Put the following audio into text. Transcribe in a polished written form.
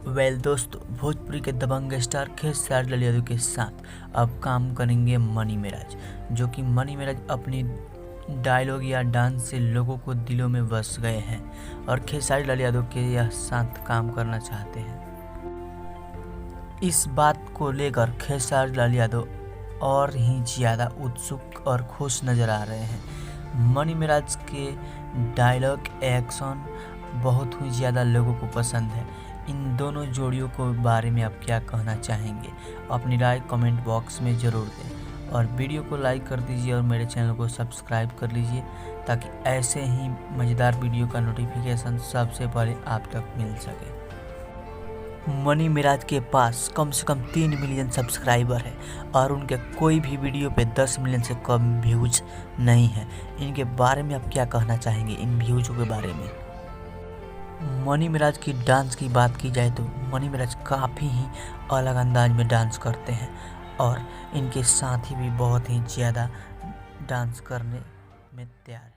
दोस्तों, भोजपुरी के दबंग स्टार खेसारी लाल यादव के साथ अब काम करेंगे मनी मिराज। जो कि मनी मिराज अपनी डायलॉग या डांस से लोगों को दिलों में बस गए हैं और खेसारी लाल यादव के यह साथ काम करना चाहते हैं। इस बात को लेकर खेसारी लाल यादव और ही ज़्यादा उत्सुक और खुश नज़र आ रहे हैं। मनी मिराज के डायलॉग एक्शन बहुत ही ज़्यादा लोगों को पसंद है। इन दोनों जोड़ियों को बारे में आप क्या कहना चाहेंगे? अपनी राय कमेंट बॉक्स में ज़रूर दें और वीडियो को लाइक कर दीजिए और मेरे चैनल को सब्सक्राइब कर लीजिए ताकि ऐसे ही मज़ेदार वीडियो का नोटिफिकेशन सबसे पहले आप तक मिल सके। मनी मिराज के पास कम से कम 3 मिलियन सब्सक्राइबर है और उनके कोई भी वीडियो पे 10 मिलियन से कम व्यूज नहीं है। इनके बारे में आप क्या कहना चाहेंगे, इन व्यूज़ों के बारे में? मनी मिराज की डांस की बात की जाए तो मनी मिराज काफ़ी ही अलग अंदाज में डांस करते हैं और इनके साथी भी बहुत ही ज़्यादा डांस करने में तैयार है।